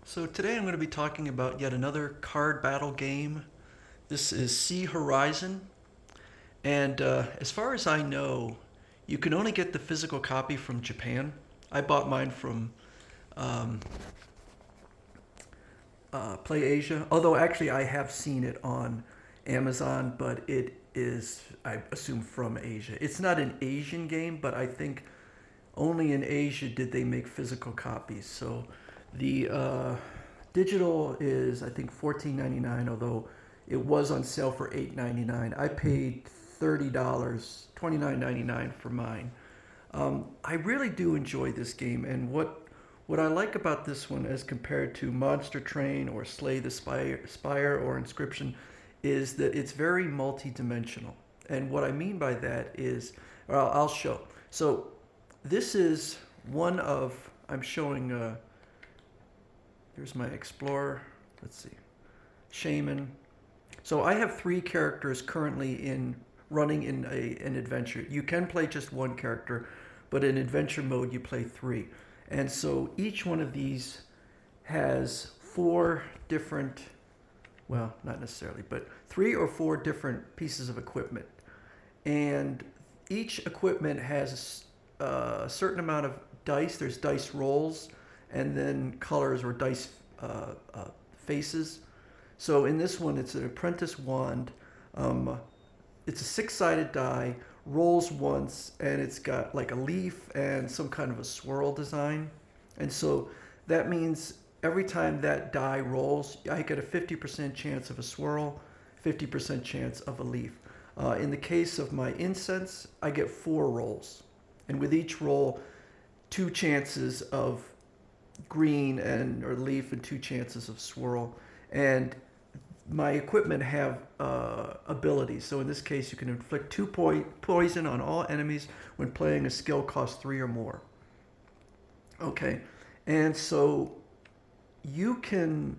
So today I'm going to be talking about yet another card battle game. This is Sea Horizon, and as far as I know, you can only get the physical copy from Japan. I bought mine from um, Play Asia, although actually I have seen it on Amazon, but it is, I assume, from Asia. It's not an Asian game, but I think only in Asia did they make physical copies. So the digital is, I think, $14.99, although it was on sale for $8.99. I paid $30, $29.99 for mine. I really do enjoy this game, and what I like about this one as compared to Monster Train or Slay the Spire or Inscription is that it's very multi-dimensional. And what I mean by that is, well, I'll show. So this is one of, I'm showing, here's my Explorer, let's see, Shaman. So I have three characters currently running in an adventure. You can play just one character, but in adventure mode you play three. And so each one of these has four different, well, not necessarily, but three or four different pieces of equipment. And each equipment has a certain amount of dice. There's dice rolls and then colors or dice faces. So in this one, it's an apprentice wand. It's a six-sided die, rolls once, and it's got like a leaf and some kind of a swirl design. And so that means every time that die rolls, I get a 50% chance of a swirl, 50% chance of a leaf. In the case of my incense, I get four rolls. And with each roll, two chances of green and or leaf and two chances of swirl. And my equipment have abilities. So in this case, you can inflict two poison on all enemies when playing a skill cost 3 or more. Okay, and so you can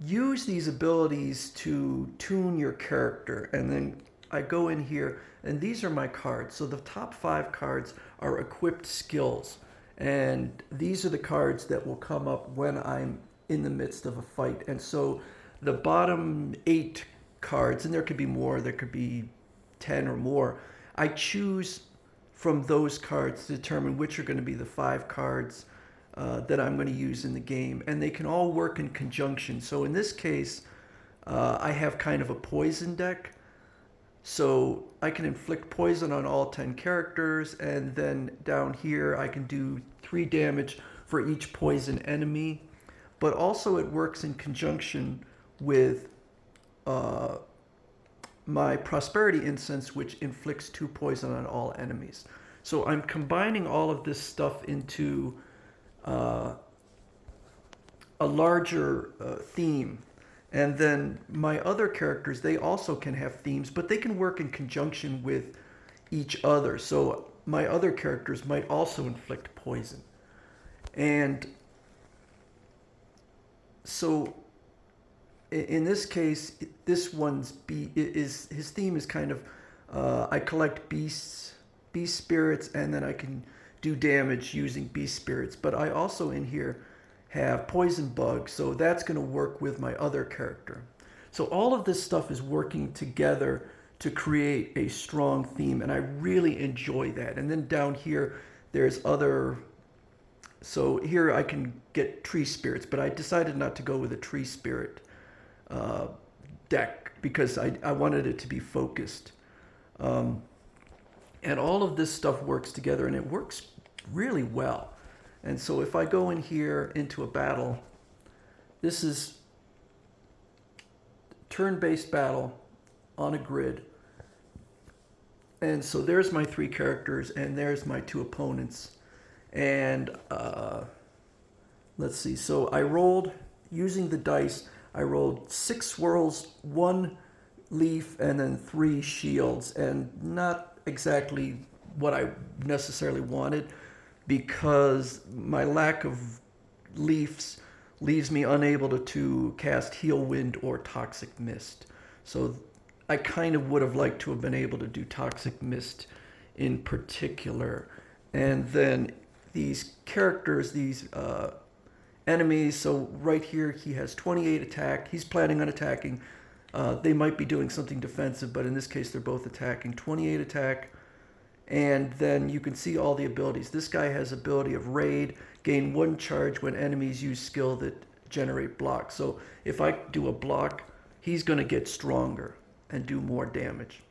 use these abilities to tune your character. And then I go in here, and these are my cards. So the top 5 cards are equipped skills. And these are the cards that will come up when I'm in the midst of a fight. And so the bottom 8 cards, and there could be more, there could be 10 or more, I choose from those cards to determine which are going to be the 5 cards that I'm going to use in the game. And they can all work in conjunction. So in this case, I have kind of a poison deck. So I can inflict poison on all 10 characters, and then down here I can do 3 damage for each poison enemy. But also it works in conjunction with my Prosperity Incense, which inflicts 2 poison on all enemies. So I'm combining all of this stuff into a larger theme. And then my other characters, they also can have themes, but they can work in conjunction with each other. So my other characters might also inflict poison. And so in this case, this one's his theme is kind of I collect beast spirits, and then I can do damage using beast spirits. But I also in here have poison bug, so that's going to work with my other character. So all of this stuff is working together to create a strong theme, and I really enjoy that. And then down here, there's other. So here I can get tree spirits, but I decided not to go with a tree spirit deck because I wanted it to be focused. And all of this stuff works together, and it works really well. And so if I go in here into a battle, this is turn-based battle on a grid. And so there's my 3 characters, and there's my 2 opponents. And let's see. So I rolled, using the dice, I rolled 6 swirls, 1 leaf, and then 3 shields. And not exactly what I necessarily wanted, because my lack of leaves leaves me unable to cast Heal Wind or Toxic Mist. So I kind of would have liked to have been able to do Toxic Mist in particular. And then these characters, these enemies. So right here, he has 28 attack. He's planning on attacking. They might be doing something defensive, but in this case, they're both attacking. 28 attack. And then you can see all the abilities. This guy has ability of raid, gain 1 charge when enemies use skill that generate blocks. So if I do a block, he's going to get stronger and do more damage.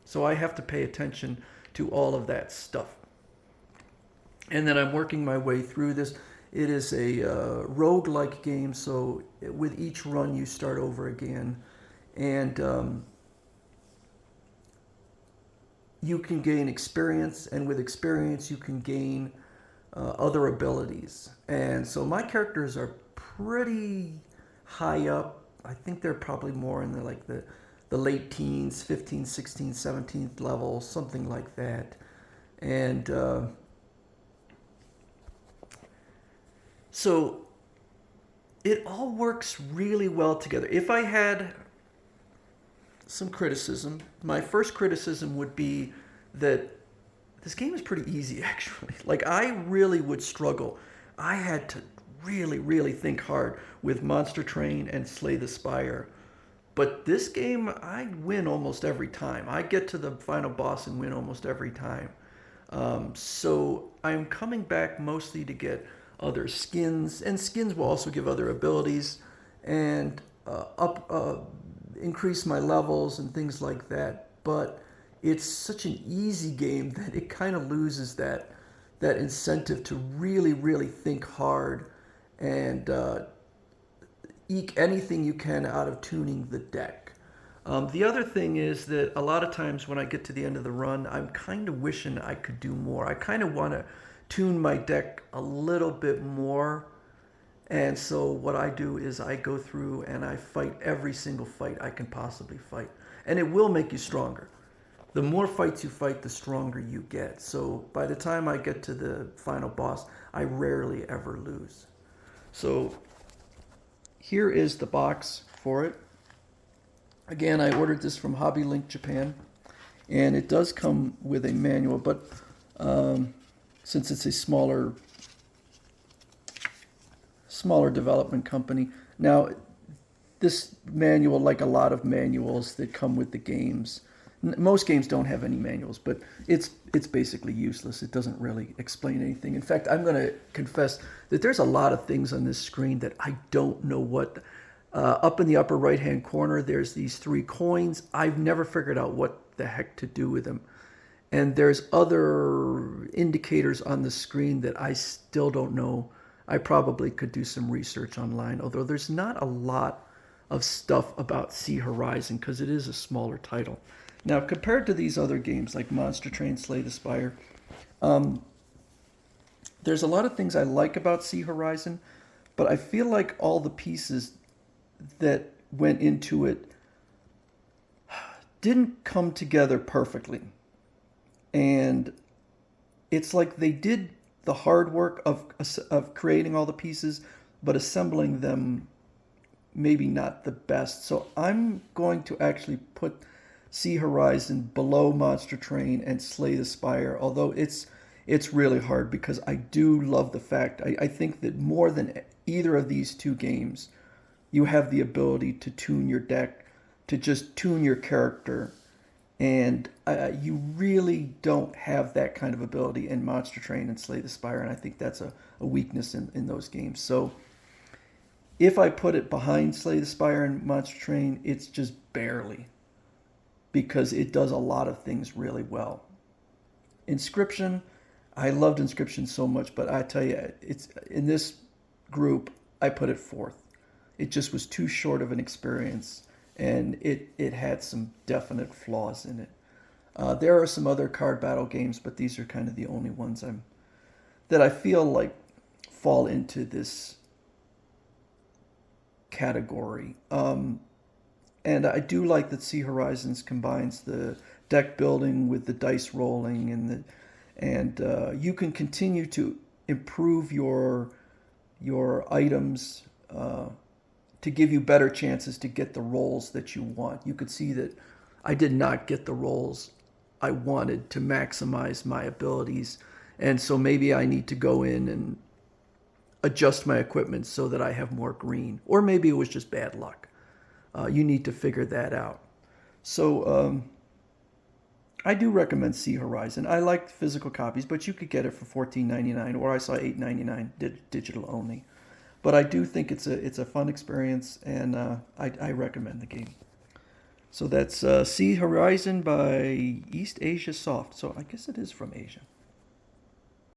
So I have to pay attention to all of that stuff. And then I'm working my way through this. It is a roguelike game, so with each run you start over again. And you can gain experience, and with experience you can gain other abilities. And so my characters are pretty high up. I think they're probably more in the late teens, 15th, 16th, 17th level, something like that. And so it all works really well together. If I had some criticism, my first criticism would be that this game is pretty easy, actually. Like, I really would struggle. I had to really, really think hard with Monster Train and Slay the Spire. But this game, I win almost every time. I get to the final boss and win almost every time. So I'm coming back mostly to get other skins, and skins will also give other abilities, and increase my levels and things like that. But it's such an easy game that it kind of loses that incentive to really, really think hard and eke anything you can out of tuning the deck. The other thing is that a lot of times when I get to the end of the run, I'm kind of wishing I could do more. I kind of want to tune my deck a little bit more. And so what I do is I go through and I fight every single fight I can possibly fight. And it will make you stronger. The more fights you fight, the stronger you get. So by the time I get to the final boss, I rarely ever lose. So here is the box for it. Again, I ordered this from Hobby Link Japan. And it does come with a manual, but since it's a smaller development company. Now, this manual, like a lot of manuals that come with the games, most games don't have any manuals, but it's basically useless. It doesn't really explain anything. In fact, I'm going to confess that there's a lot of things on this screen that I don't know what. Up in the upper right-hand corner, there's these 3 coins. I've never figured out what the heck to do with them. And there's other indicators on the screen that I still don't know. I probably could do some research online, although there's not a lot of stuff about Sea Horizon because it is a smaller title. Now, compared to these other games like Monster Train, Slay the Spire, there's a lot of things I like about Sea Horizon, but I feel like all the pieces that went into it didn't come together perfectly. And it's like they did the hard work of creating all the pieces, but assembling them maybe not the best. So I'm going to actually put Sea Horizon below Monster Train and Slay the Spire, although it's really hard because I do love the fact, I think that more than either of these 2 games, you have the ability to tune your deck, to just tune your character. And you really don't have that kind of ability in Monster Train and Slay the Spire, and I think that's a weakness in those games. So if I put it behind Slay the Spire and Monster Train, it's just barely, because it does a lot of things really well. Inscription, I loved Inscription so much, but I tell you, it's in this group, I put it 4th. It just was too short of an experience. And it had some definite flaws in it. There are some other card battle games, but these are kind of the only ones that I feel like fall into this category. And I do like that Sea Horizons combines the deck building with the dice rolling, and you can continue to improve your items. To give you better chances to get the rolls that you want. You could see that I did not get the rolls I wanted to maximize my abilities, and so maybe I need to go in and adjust my equipment so that I have more green. Or maybe it was just bad luck. You need to figure that out. So I do recommend Sea Horizon. I like physical copies, but you could get it for $14.99, or I saw $8.99 digital only. But I do think it's a fun experience, and I recommend the game. So that's Sea Horizon by EastAsiaSoft. So I guess it is from Asia.